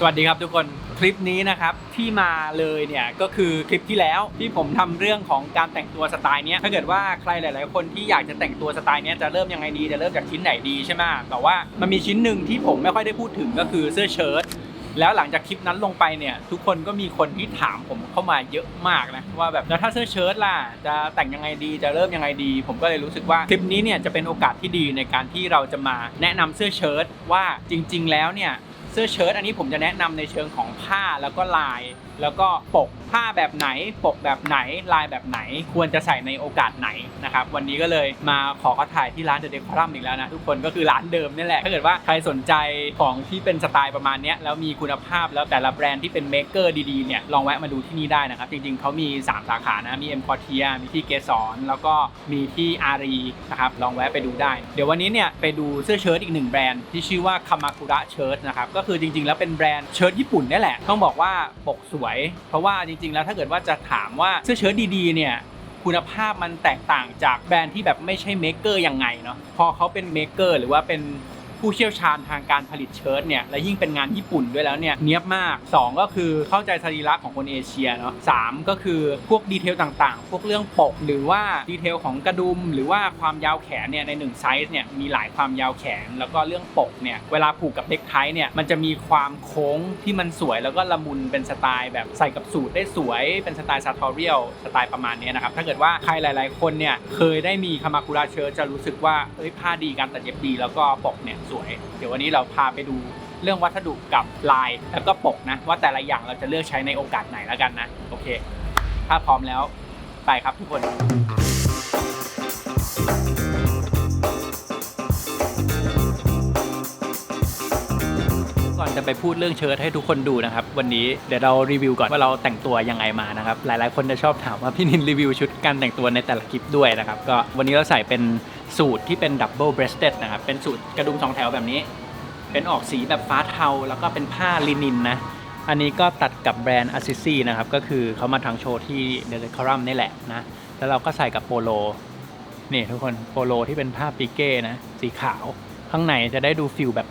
สวัสดีครับทุกคนคลิปนี้นะครับที่มาเลยเนี่ยก็คือคลิปที่แล้วที่ผมทำเรื่องของการแต่งตัวสไตล์นี้ถ้าเกิดว่าใครหลายๆคนที่อยากจะแต่งตัวสไตล์นี้จะเริ่มยังไงดีจะเริ่มจากชิ้นไหนดีใช่ไหมแต่ว่ามันมีชิ้นหนึ่งที่ผมไม่ค่อยได้พูดถึงก็คือเสื้อเชิ้ตแล้วหลังจากคลิปนั้นลงไปเนี่ยทุกคนก็มีคนที่ถามผมเข้ามาเยอะมากนะว่าแบบแล้วถ้าเสื้อเชิ้ตล่ะจะแต่งยังไงดีจะเริ่มยังไงดีผมก็เลยรู้สึกว่าคลิปนี้เนี่ยจะเป็นโอกาสที่ดีในการที่เราจะมาแนะนำเสื้อเชิ้ตว่าจริงๆแล้วเนี่ยเสื้อเชิ้ตอันนี้ผมจะแนะนำในเชิงของผ้าแล้วก็ลายแล้วก็ปกผ้าแบบไหนปกแบบไหนลายแบบไหนควรจะใส่ในโอกาสไหนนะครับวันนี้ก็เลยมาขอถ่ายที่ร้าน The Decorum อีกแล้วนะทุกคนก็คือร้านเดิมนี่แหละถ้าเกิดว่าใครสนใจของที่เป็นสไตล์ประมาณนี้แล้วมีคุณภาพแล้วแต่ละแบรนด์ที่เป็นเมคเกอร์ดีๆเนี่ยลองแวะมาดูที่นี่ได้นะครับจริงๆเขามี3สาขานะมี M Quartier มีที่เกสรแล้วก็มีที่อารีนะครับลองแวะไปดูได้เดี๋ยววันนี้เนี่ยไปดูเสื้อเชิ้ตอีก1แบรนด์ที่ชื่อว่า Kamakura Shirt นะครับก็คือจริงๆแล้วเป็นแบรนด์เชิ้ตญี่ปุ่นนี่แหละต้องบอกว่าปกสวยเพราะว่าจริงๆแล้วถ้าเกิดว่าจะถามว่าเสื้อเชิ้ตดีๆเนี่ยคุณภาพมันแตกต่างจากแบรนด์ที่แบบไม่ใช่เมคเกอร์ยังไงเนาะพอเขาเป็นเมคเกอร์หรือว่าเป็นผู้เชี่ยวชาญทางการผลิตเชิ้ตเนี่ยและยิ่งเป็นงานญี่ปุ่นด้วยแล้วเนี่ยเนียบมาก2ก็คือเข้าใจสรีระของคนเอเชียเนาะ3ก็คือพวกดีเทลต่างๆพวกเรื่องปกหรือว่าดีเทลของกระดุมหรือว่าความยาวแขนเนี่ยใน1ไซส์เนี่ยมีหลายความยาวแขนแล้วก็เรื่องปกเนี่ยเวลาผูกกับเน็กไทเนี่ยมันจะมีความโค้งที่มันสวยแล้วก็ละมุนเป็นสไตล์แบบใส่กับสูทได้สวยเป็นสไตล์ซาทอเรียลสไตล์ประมาณนี้นะครับถ้าเกิดว่าใครหลายๆคนเนี่ยเคยได้มีคามาคุระเชิ้ตจะรู้สึกว่าผ้าดีการตัดเย็บดีแล้วก็ปกเนี่ยสวยเดี๋ยววันนี้เราพาไปดูเรื่องวัสดุกับลายแล้วก็ปกนะว่าแต่ละอย่างเราจะเลือกใช้ในโอกาสไหนแล้วกันนะโอเคถ้าพร้อมแล้วไปครับทุกคนก่อนจะไปพูดเรื่องเชิ้ตให้ทุกคนดูนะครับวันนี้เดี๋ยวเรารีวิวก่อนว่าเราแต่งตัวยังไงมานะครับหลายๆคนจะชอบถามว่าพี่นินรีวิวชุดการแต่งตัวในแต่ละคลิปด้วยนะครับก็วันนี้เราใส่เป็นสูทที่เป็นดับเบิลเบรสเต็ดนะครับเป็นสูทกระดุม2แถวแบบนี้เป็นออกสีแบบฟ้าเทาแล้วก็เป็นผ้าลินินนะอันนี้ก็ตัดกับแบรนด์ Assisi นะครับก็คือเขามาทางโชว์ที่ The Decorum นี่แหละนะแล้วเราก็ใส่กับโปโลนี่ทุกคนโปโลที่เป็นผ้าปิเก้นะสีขาวข้างในจะได้ดูฟิลแบบ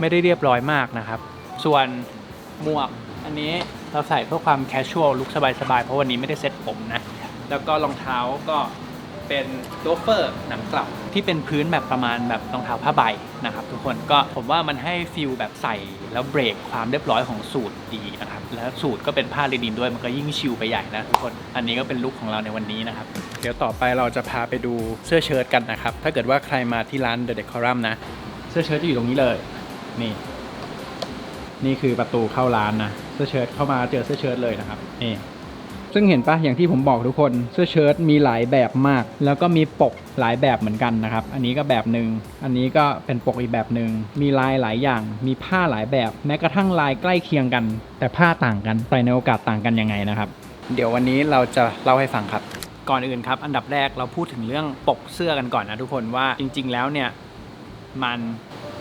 ไม่ได้เรียบร้อยมากนะครับส่วนหมวกอันนี้เราใส่เพื่อความแคชชวลลุคสบายๆเพราะวันนี้ไม่ได้เซ็ตผมนะแล้วก็รองเท้าก็เป็นโลเฟอร์หนังกลับที่เป็นพื้นแบบประมาณแบบรองเท้าผ้าใบนะครับทุกคนก็ผมว่ามันให้ฟิลแบบใส่แล้วเบรกความเรียบร้อยของสูทดีนะครับแล้วสูทก็เป็นผ้าลินินด้วยมันก็ยิ่งชิลไปใหญ่นะทุกคนอันนี้ก็เป็นลุคของเราในวันนี้นะครับเดี๋ยวต่อไปเราจะพาไปดูเสื้อเชิ้ตกันนะครับถ้าเกิดว่าใครมาที่ร้าน The Decorum นะเสื้อเชิ้ตจะอยู่ตรงนี้เลยนี่คือประตูเข้าร้านนะเสื้อเชิ้ตเข้ามาเจอเสื้อเชิ้ตเลยนะครับนี่ซึ่งเห็นปะอย่างที่ผมบอกทุกคนเสื้อเชิ้ตมีหลายแบบมากแล้วก็มีปกหลายแบบเหมือนกันนะครับอันนี้ก็แบบหนึ่งอันนี้ก็เป็นปกอีกแบบหนึ่งมีลายหลายอย่างมีผ้าหลายแบบแม้กระทั่งลายใกล้เคียงกันแต่ผ้าต่างกันใส่ในโอกาสต่างกันยังไงนะครับเดี๋ยววันนี้เราจะเล่าให้ฟังครับก่อนอื่นครับอันดับแรกเราพูดถึงเรื่องปกเสื้อกันก่อนนะทุกคนว่าจริงๆแล้วเนี่ยมัน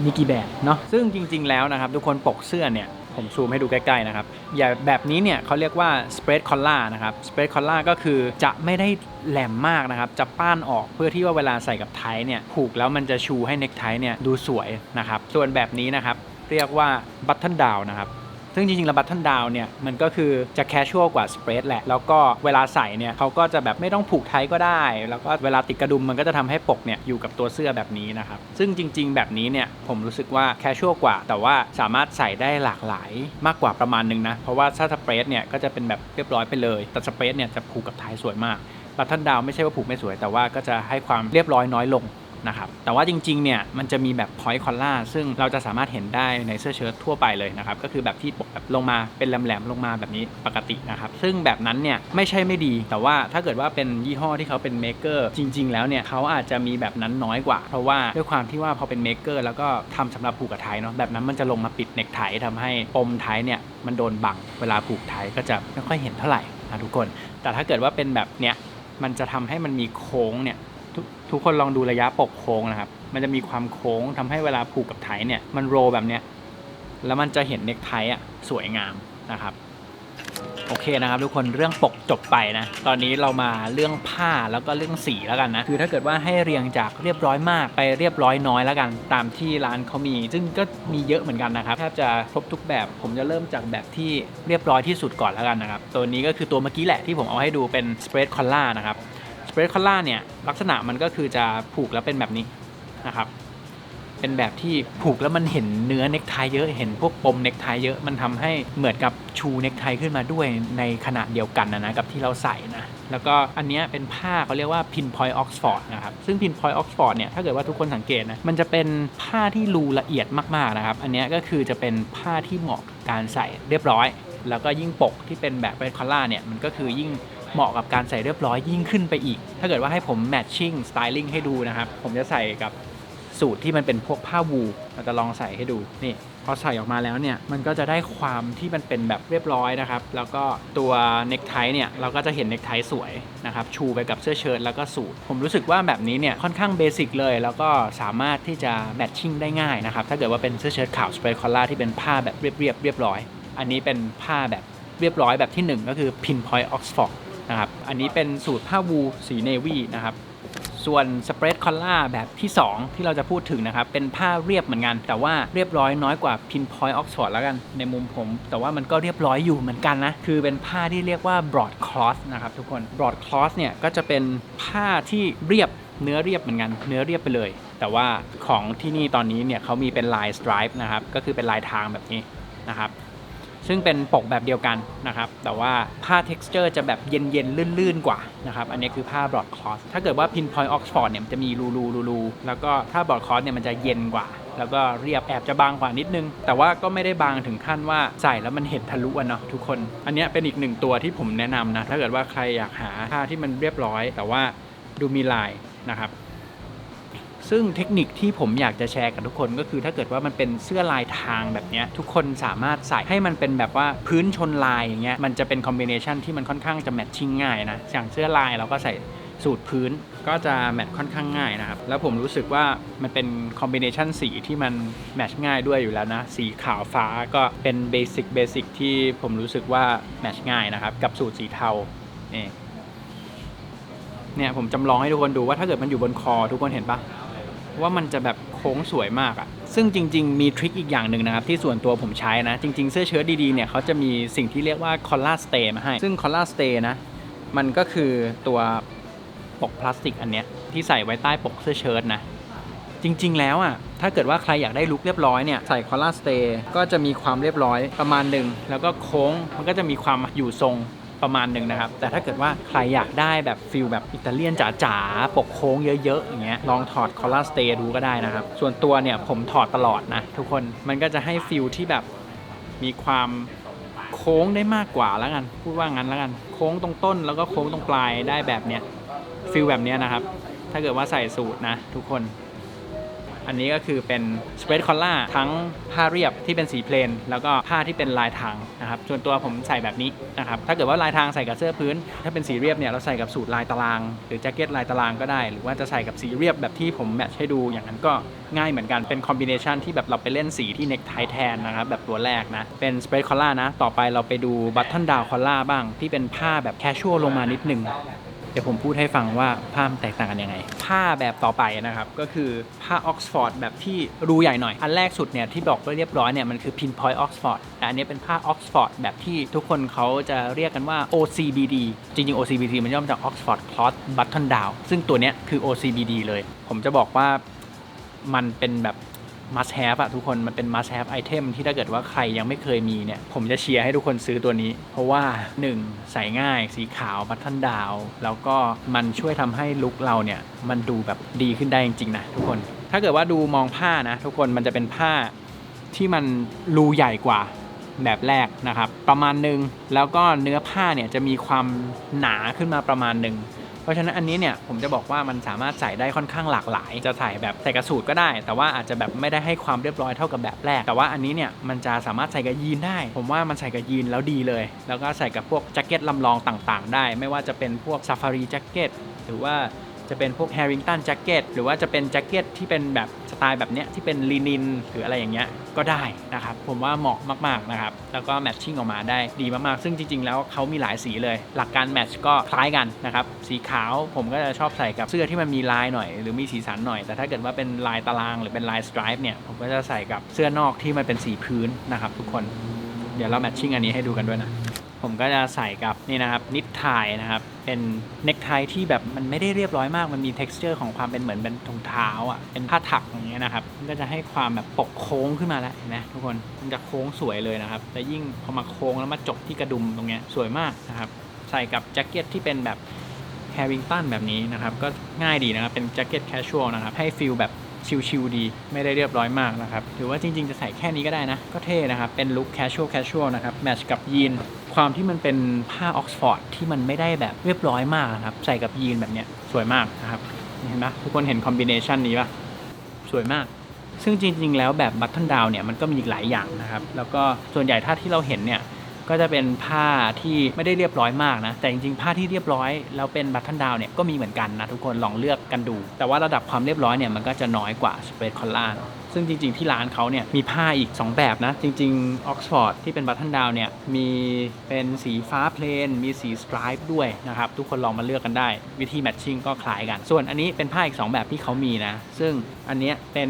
มีกี่แบบเนาะซึ่งจริงๆแล้วนะครับทุกคนปกเสื้อเนี่ยผมซูมให้ดูใกล้ๆนะครับอย่างแบบนี้เนี่ยเขาเรียกว่า spread collar นะครับ spread collar ก็คือจะไม่ได้แหลมมากนะครับจะป้านออกเพื่อที่ว่าเวลาใส่กับไทเนี่ยผูกแล้วมันจะชูให้เน็กไทเนี่ยดูสวยนะครับส่วนแบบนี้นะครับเรียกว่า button down นะครับซึ่งจริงๆแล้วบัตเทิลดาวน์เนี่ยมันก็คือจะแคชชวลกว่าสเปรดแหละแล้วก็เวลาใส่เนี่ยเขาก็จะแบบไม่ต้องผูกไทก็ได้แล้วก็เวลาติดกระดุมมันก็จะทำให้ปกเนี่ยอยู่กับตัวเสื้อแบบนี้นะครับซึ่งจริงๆแบบนี้เนี่ยผมรู้สึกว่าแคชชวลกว่าแต่ว่าสามารถใส่ได้หลากหลายมากกว่าประมาณนึงนะเพราะว่าถ้าสเปรดเนี่ยก็จะเป็นแบบเรียบร้อยไปเลยแต่สเปรดเนี่ยจะผูกกับไทสวยมากบัตเทิลดาวน์ไม่ใช่ว่าผูกไม่สวยแต่ว่าก็จะให้ความเรียบร้อยน้อยลงนะครับแต่ว่าจริงๆเนี่ยมันจะมีแบบ point collar ซึ่งเราจะสามารถเห็นได้ในเสื้อเชิ้ตทั่วไปเลยนะครับก็คือแบบที่ปกแบบลงมาเป็นแหลมๆลงมาแบบนี้ปกตินะครับซึ่งแบบนั้นเนี่ยไม่ใช่ไม่ดีแต่ว่าถ้าเกิดว่าเป็นยี่ห้อที่เขาเป็นเมคเกอร์จริงๆแล้วเนี่ยเขาอาจจะมีแบบนั้นน้อยกว่าเพราะว่าด้วยความที่ว่าพอเป็นเมคเกอร์แล้วก็ทำสำหรับผูกกับไทเนาะแบบนั้นมันจะลงมาปิดเน็กไททำให้ปมไทเนี่ยมันโดนบังเวลาผูกไทก็จะไม่ค่อยเห็นเท่าไหร่นะทุกคนแต่ถ้าเกิดว่าเป็นแบบเนี้ยมันจะทำให้มันมีโค้งเนี่ยทุกคนลองดูระยะปกโค้งนะครับมันจะมีความโค้งทำให้เวลาผูกกับไทเนี่ยมันโรแบบเนี้ยแล้วมันจะเห็นเน็กไทอ่ะสวยงามนะครับ โอเคนะครับทุกคนเรื่องปกจบไปนะตอนนี้เรามาเรื่องผ้าแล้วก็เรื่องสีแล้วกันนะคือถ้าเกิดว่าให้เรียงจากเรียบร้อยมากไปเรียบร้อยน้อยแล้วกันตามที่ร้านเขามีซึ่งก็มีเยอะเหมือนกันนะครับแทบจะครบทุกแบบผมจะเริ่มจากแบบที่เรียบร้อยที่สุดก่อนแล้วกันนะครับตัวนี้ก็คือตัวเมื่อกี้แหละที่ผมเอาให้ดูเป็นสเปรดคอลล่านะครับสเปรดคอลล่าเนี่ยลักษณะมันก็คือจะผูกแล้วเป็นแบบนี้นะครับเป็นแบบที่ผูกแล้วมันเห็นเนื้อเน็กไทเยอะเห็นพวกปมเน็กไทเยอะมันทำให้เหมือนกับชูเน็กไทขึ้นมาด้วยในขณะเดียวกันนะกับที่เราใส่นะแล้วก็อันนี้เป็นผ้าเขาเรียกว่า Pinpoint Oxford นะครับซึ่ง Pinpoint Oxford เนี่ยถ้าเกิดว่าทุกคนสังเกตนะมันจะเป็นผ้าที่รูละเอียดมากๆนะครับอันนี้ก็คือจะเป็นผ้าที่เหมาะกับการใส่เรียบร้อยแล้วก็ยิ่งปกที่เป็นแบบเป็นคอลล่าเนี่ยมันก็คือยิ่งเหมาะกับการใส่เรียบร้อยยิ่งขึ้นไปอีกถ้าเกิดว่าให้ผมแมทชิ่งสไตลิ่งให้ดูนะครับผมจะใส่กับสูตรที่มันเป็นพวกผ้าวูลเราจะลองใส่ให้ดูนี่พอใส่ออกมาแล้วเนี่ยมันก็จะได้ความที่มันเป็นแบบเรียบร้อยนะครับแล้วก็ตัวเน็กไทเนี่ยเราก็จะเห็นเน็กไทสวยนะครับชูไปกับเสื้อเชิ้ตแล้วก็สูทผมรู้สึกว่าแบบนี้เนี่ยค่อนข้างเบสิกเลยแล้วก็สามารถที่จะแมทชิ่งได้ง่ายนะครับถ้าเกิดว่าเป็นเสื้อเชิ้ตขาวสเปรย์คอลล่าที่เป็นผ้าแบบเรียบร้อยอันนี้เป็นผ้าแบบเรียบร้อยแบบที่1ก็คือ Pinpoint Oxford นะครับอันนี้เป็นสูตรผ้าวูลสีเนวี่นะครับส่วนสเปรดคอลล่าแบบที่2ที่เราจะพูดถึงนะครับเป็นผ้าเรียบเหมือนกันแต่ว่าเรียบร้อยน้อยกว่า Pinpoint Oxford แล้วกันในมุมผมแต่ว่ามันก็เรียบร้อยอยู่เหมือนกันนะคือเป็นผ้าที่เรียกว่า broadcloth นะครับทุกคน broadcloth เนี่ยก็จะเป็นผ้าที่เรียบเนื้อเรียบเหมือนกันเนื้อเรียบไปเลยแต่ว่าของที่นี่ตอนนี้เนี่ยเขามีเป็นลาย stripe นะครับก็คือเป็นลายทางแบบนี้นะครับซึ่งเป็นปกแบบเดียวกันนะครับแต่ว่าผ้า texture จะแบบเย็นๆลื่นๆกว่านะครับอันนี้คือผ้า broadcloth ถ้าเกิดว่า Pinpoint Oxford เนี่ยมันจะมีรูแล้วก็ถ้า broadcloth เนี่ยมันจะเย็นกว่าแล้วก็เรียบแอบจะบางกว่านิดนึงแต่ว่าก็ไม่ได้บางถึงขั้นว่าใส่แล้วมันเห็นทะลุอ่ะเนาะทุกคนอันนี้เป็นอีก1ตัวที่ผมแนะนำนะถ้าเกิดว่าใครอยากหาผ้าที่มันเรียบร้อยแต่ว่าดูมีลายนะครับซึ่งเทคนิคที่ผมอยากจะแชร์กับทุกคนก็คือถ้าเกิดว่ามันเป็นเสื้อลายทางแบบนี้ทุกคนสามารถใส่ให้มันเป็นแบบว่าพื้นชนลายอย่างเงี้ยมันจะเป็นคอมบิเนชันที่มันค่อนข้างจะแมทชิ่งง่ายนะอย่างเสื้อลายเราก็ใส่สูตรพื้นก็จะแมทค่อนข้างง่ายนะครับแล้วผมรู้สึกว่ามันเป็นคอมบิเนชันสีที่มันแมทช์ง่ายด้วยอยู่แล้วนะสีขาวฟ้าก็เป็นเบสิกที่ผมรู้สึกว่าแมทช์ง่ายนะครับกับสูตรสีเทาเนี่ยผมจำลองให้ทุกคนดูว่าถ้าเกิดมันอยู่บนคอทุกคนเห็นปะว่ามันจะแบบโค้งสวยมากอะซึ่งจริงๆมีทริคอีกอย่างหนึ่งนะครับที่ส่วนตัวผมใช้นะจริงๆเสื้อเชิ้ตดีๆเนี่ยเขาจะมีสิ่งที่เรียกว่าคอลล่าสเตย์มาให้ซึ่งคอลล่าสเตย์นะมันก็คือตัวปกพลาสติกอันเนี้ยที่ใส่ไว้ใต้ปกเสื้อเชิ้ตนะจริงๆแล้วอ่ะถ้าเกิดว่าใครอยากได้ลุคเรียบร้อยเนี่ยใส่คอลล่าสเตย์ก็จะมีความเรียบร้อยประมาณหนึ่งแล้วก็โค้งมันก็จะมีความอยู่ทรงประมาณหนึ่งนะครับแต่ถ้าเกิดว่าใครอยากได้แบบฟิลแบบอิตาเลียนจ๋าๆปกโค้งเยอะๆอย่างเงี้ยลองถอดคอลล่าสเตย์ดูก็ได้นะครับส่วนตัวเนี่ยผมถอดตลอดนะทุกคนมันก็จะให้ฟิลที่แบบมีความโค้งได้มากกว่าแล้วกันพูดว่างั้นแล้วกันโค้งตรงต้นแล้วก็โค้งตรงปลายได้แบบเนี้ยฟิลแบบเนี้ยนะครับถ้าเกิดว่าใส่สูทนะทุกคนอันนี้ก็คือเป็นสเปรดคอลล่าทั้งผ้าเรียบที่เป็นสีเพลนแล้วก็ผ้าที่เป็นลายทางนะครับส่วนตัวผมใส่แบบนี้นะครับถ้าเกิดว่าลายทางใส่กับเสื้อพื้นถ้าเป็นสีเรียบเนี่ยเราใส่กับสูทลายตารางหรือแจ็คเก็ตลายตารางก็ได้หรือว่าจะใส่กับสีเรียบแบบที่ผมแมทช์ให้ดูอย่างนั้นก็ง่ายเหมือนกันเป็นคอมบิเนชันที่แบบเราไปเล่นสีที่เน็กไทแทนนะครับแบบตัวแรกนะเป็นสเปรดคอลล่านะต่อไปเราไปดูบัตเทิลดาวคอลล่าบ้างที่เป็นผ้าแบบแคชชวลลงมานิดนึงเดี๋ยวผมพูดให้ฟังว่าผ้าแตกต่างกันยังไงผ้าแบบต่อไปนะครับก็คือผ้าออกซฟอร์ดแบบที่รูใหญ่หน่อยอันแรกสุดเนี่ยที่บอกไว้เรียบร้อยเนี่ยมันคือ Pinpoint Oxford แต่อันนี้เป็นผ้า Oxford แบบที่ทุกคนเขาจะเรียกกันว่า OCBD จริงๆ OCBD มันย่อมาจาก Oxford Cloth Button Down ซึ่งตัวเนี้ยคือ OCBD เลยผมจะบอกว่ามันเป็นแบบ must have อะทุกคนมันเป็น must have item ที่ถ้าเกิดว่าใครยังไม่เคยมีเนี่ยผมจะเชียร์ให้ทุกคนซื้อตัวนี้เพราะว่า1ใส่ง่ายสีขาวบัตเทิลดาวแล้วก็มันช่วยทำให้ลุคเราเนี่ยมันดูแบบดีขึ้นได้จริงๆนะทุกคนถ้าเกิดว่าดูมองผ้านะทุกคนมันจะเป็นผ้าที่มันรูใหญ่กว่าแบบแรกนะครับประมาณนึงแล้วก็เนื้อผ้าเนี่ยจะมีความหนาขึ้นมาประมาณนึงเพราะฉะนั้นอันนี้เนี่ยผมจะบอกว่ามันสามารถใส่ได้ค่อนข้างหลากหลายจะใส่แบบใส่กระสูทก็ได้แต่ว่าอาจจะแบบไม่ได้ให้ความเรียบร้อยเท่ากับแบบแรกแต่ว่าอันนี้เนี่ยมันจะสามารถใส่กับยีนได้ผมว่ามันใส่กับยีนแล้วดีเลยแล้วก็ใส่กับพวกแจ็คเก็ตลำลองต่างๆได้ไม่ว่าจะเป็นพวกซาฟารีแจ็คเก็ตหรือว่า จะเป็นพวก Harrington Jacket หรือว่าจะเป็นแจ็คเก็ตที่เป็นแบบสไตล์แบบเนี้ยที่เป็นลินินหรืออะไรอย่างเงี้ยก็ได้นะครับผมว่าเหมาะมากๆนะครับแล้วก็แมทชิ่งออกมาได้ดีมากๆซึ่งจริงๆแล้วเขามีหลายสีเลยหลักการแมทช์ก็คล้ายกันนะครับสีขาวผมก็จะชอบใส่กับเสื้อที่มันมีลายหน่อยหรือมีสีสันหน่อยแต่ถ้าเกิดว่าเป็นลายตารางหรือเป็นลายสไตรป์เนี่ยผมก็จะใส่กับเสื้อนอกที่มันเป็นสีพื้นนะครับทุกคนเดี๋ยวเราแมทชิ่งอันนี้ให้ดูกันด้วยนะผมก็จะใส่กับนี่นะครับนิทไทนะครับเป็นเน็กไทที่แบบมันไม่ได้เรียบร้อยมากมันมี texture ของความเป็นเหมือนเป็นถุงเท้าอ่ะเป็นผ้าถักอย่างเงี้ยนะครับมันก็จะให้ความแบบปกโค้งขึ้นมาแล้วเห็นไหมทุกคนมันจะโค้งสวยเลยนะครับแต่ยิ่งพอมาโค้งแล้วมาจบที่กระดุมตรงเนี้ยสวยมากนะครับใส่กับแจ็คเก็ตที่เป็นแบบ Harrington แบบนี้นะครับก็ง่ายดีนะครับเป็นแจ็คเก็ตแคชชวลนะครับให้ฟีลแบบชิลๆดีไม่ได้เรียบร้อยมากนะครับหรือว่าจริงๆจะใส่แค่นี้ก็ได้นะก็เท่นะครับเป็นลุคแคชชวลนะครับแมทช์กับยีนความที่มันเป็นผ้าออกซฟอร์ดที่มันไม่ได้แบบเรียบร้อยมากนะครับใส่กับยีนแบบเนี้ยสวยมากนะครับเห็นไหมทุกคนเห็นคอมบิเนชันนี้ป่ะสวยมากซึ่งจริงๆแล้วแบบบัตเทิลดาวน์เนี่ยมันก็มีอีกหลายอย่างนะครับแล้วก็ส่วนใหญ่ถ้าที่เราเห็นเนี่ยก็จะเป็นผ้าที่ไม่ได้เรียบร้อยมากนะแต่จริงๆผ้าที่เรียบร้อยแล้วเป็นบัตเทิลดาวน์เนี่ยก็มีเหมือนกันนะทุกคนลองเลือกกันดูแต่ว่าระดับความเรียบร้อยเนี่ยมันก็จะน้อยกว่าสเปรดคอลล่าซึ่งจริงๆที่ร้านเขาเนี่ยมีผ้าอีก2แบบนะจริงๆออกซฟอร์ดที่เป็นบัตเทิลดาวน์เนี่ยมีเป็นสีฟ้าเพลนมีสีสไตรป์ด้วยนะครับทุกคนลองมาเลือกกันได้วิธีแมทชิ่งก็คล้ายกันส่วนอันนี้เป็นผ้าอีก2แบบที่เขามีนะซึ่งอันนี้เป็น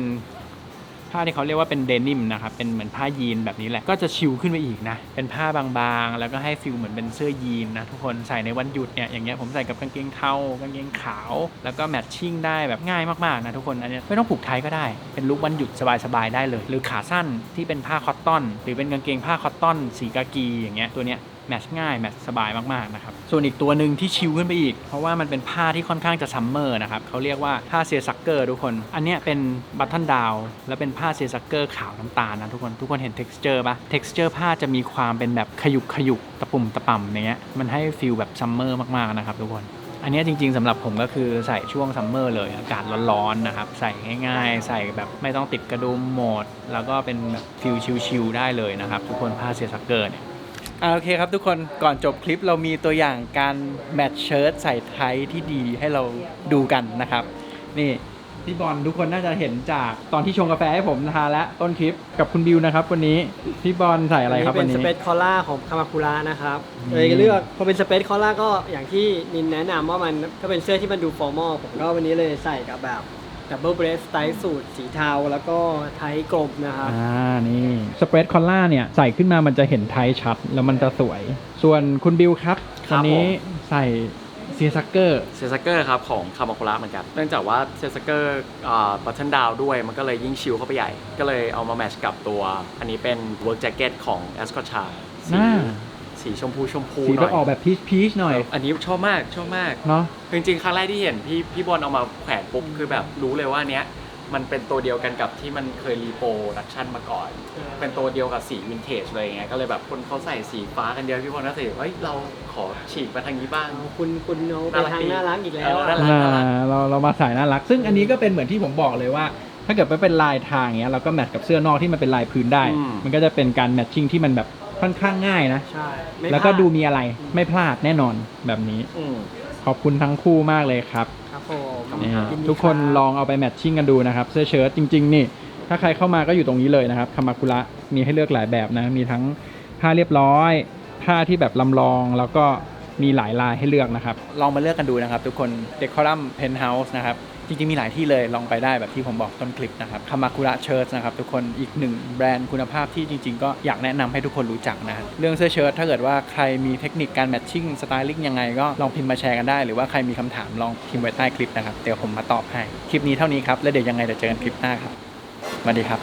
ผ้าที่เขาเรียกว่าเป็นเดนิมนะครับเป็นเหมือนผ้ายีนแบบนี้แหละก็จะชิลขึ้นไปอีกนะเป็นผ้าบางๆแล้วก็ให้ฟิลเหมือนเป็นเสื้อยีนนะทุกคนใส่ในวันหยุดเนี่ยอย่างเงี้ยผมใส่กับกางเกงเทากางเกงขาวแล้วก็แมทชิ่งได้แบบง่ายมากๆนะทุกคนอันนี้ไม่ต้องผูกไทก็ได้เป็นลุควันหยุดสบายๆได้เลยหรือขาสั้นที่เป็นผ้าคอตตอนหรือเป็นกางเกงผ้าคอตตอนสีกากีอย่างเงี้ยตัวเนี้ยแมทช์ง่ายแมทช์สบายมากๆนะครับส่วนอีกตัวหนึ่งที่ชิลขึ้นไปอีกเพราะว่ามันเป็นผ้าที่ค่อนข้างจะซัมเมอร์นะครับเขาเรียกว่าผ้าเซียซักเกอร์ทุกคนอันเนี้ยเป็นบัตเทิลดาวน์แล้วเป็นผ้าเซียซักเกอร์ขาวน้ำตาลนะทุกคนเห็น texture ป่ะ texture ผ้าจะมีความเป็นแบบขยุกตะปุ่มตะป่ำอย่างเงี้ยมันให้ฟีลแบบซัมเมอร์มากๆนะครับทุกคนอันนี้จริงๆสำหรับผมก็คือใส่ช่วงซัมเมอร์เลยอากาศร้อนๆนะครับใส่ง่ายๆใส่แบบไม่ต้องติดกระดุมโหมดแล้วก็เป็นแบบฟิลชิลๆได้เลยนะครับทุกคนผ้าเซียซักเกอร์เนี่ยโอเคครับทุกคนก่อนจบคลิปเรามีตัวอย่างการแมทช์เชิ้ตใส่ไทที่ดีให้เราดูกันนะครับนี่พี่บอลทุกคนน่าจะเห็นจากตอนที่ชงกาแฟให้ผมทานแล้วต้นคลิปกับคุณบิวนะครับวันนี้พี่บอลใส่อะไรครับวันนี้เป็นสเปซคอล่าของคามาคุระนะครับเลยเลือกพอเป็นสเปซคอล่าก็อย่างที่นินแนะนำว่ามันก็เป็นเสื้อที่มันดูฟอร์มอลผมก็วันนี้เลยใส่กับแบบดับเบิลเบรสสไตล์สูทสีเทาแล้วก็ไทกลมนะครับนี่สเปรดคอลล่าเนี่ยใส่ขึ้นมามันจะเห็นไทชัดแล้วมันจะสวยส่วนคุณบิวครับวันนี้ใส่เซียซักเกอร์ครับของคามาคุระเหมือนกันเนื่องจากว่าเซียซักเกอร์บัตเทิลดาวด้วยมันก็เลยยิ่งชิลเข้าไปใหญ่ก็เลยเอามาแมทช์กับตัวอันนี้เป็นเวิร์กแจ็คเก็ตของแอสคอชาสีชมพูสีแบบออกแบบพีชหน่อยอันนี้ชอบมากเนาะจริงๆครั้งแรกที่เห็นพี่บอลเอามาแขวนปุ๊บคือแบบรู้เลยว่าเนี้ยมันเป็นตัวเดียวกันกับที่มันเคยรีโปรดักชันมาก่อนเป็นตัวเดียวกับสีวินเทจเลยไงก็เลยแบบคนเขาใส่สีฟ้ากันเดียวพี่บอลก็ใส่เฮ้ยเราขอฉีกมาทางนี้บ้างคุณเอาไปทางน่ารักอีกแล้วเรามาใส่น่ารักซึ่งอันนี้ก็เป็นเหมือนที่ผมบอกเลยว่าถ้าเกิดไม่เป็นลายทางเงี้ยเราก็แมทกับเสื้อนอกที่มันเป็นลายพื้นได้มันก็จะเป็นการแมทชิ่งที่มันแบบค่อนข้างง่ายนะใช่แล้วก็ดูมีอะไรไม่พลาดแน่นอนแบบนี้ขอบคุณทั้งคู่มากเลยครับทุกคนลองเอาไปแมทชิ่งกันดูนะครับเสื้อเชิ้ตจริงๆนี่ถ้าใครเข้ามาก็อยู่ตรงนี้เลยนะครับคามาคุระมีให้เลือกหลายแบบนะมีทั้งผ้าเรียบร้อยผ้าที่แบบลำลองแล้วก็มีหลายลายให้เลือกนะครับลองมาเลือกกันดูนะครับทุกคนเดคอรัมเพนท์เฮาส์นะครับจริงๆมีหลายที่เลยลองไปได้แบบที่ผมบอกต้นคลิปนะครับคามาคุระเชิ้ตนะครับทุกคนอีกหนึ่งแบรนด์คุณภาพที่จริงๆก็อยากแนะนำให้ทุกคนรู้จักนะเรื่องเสื้อเชิ้ตถ้าเกิดว่าใครมีเทคนิคการแมทชิ่งสไตลิ่งยังไงก็ลองพิมพ์มาแชร์กันได้หรือว่าใครมีคำถามลองพิมพ์ไว้ใต้คลิปนะครับเดี๋ยวผมมาตอบให้คลิปนี้เท่านี้ครับแล้วเดี๋ยวยังไงเดี๋ยวเจอกันคลิปหน้าครับสวัสดีครับ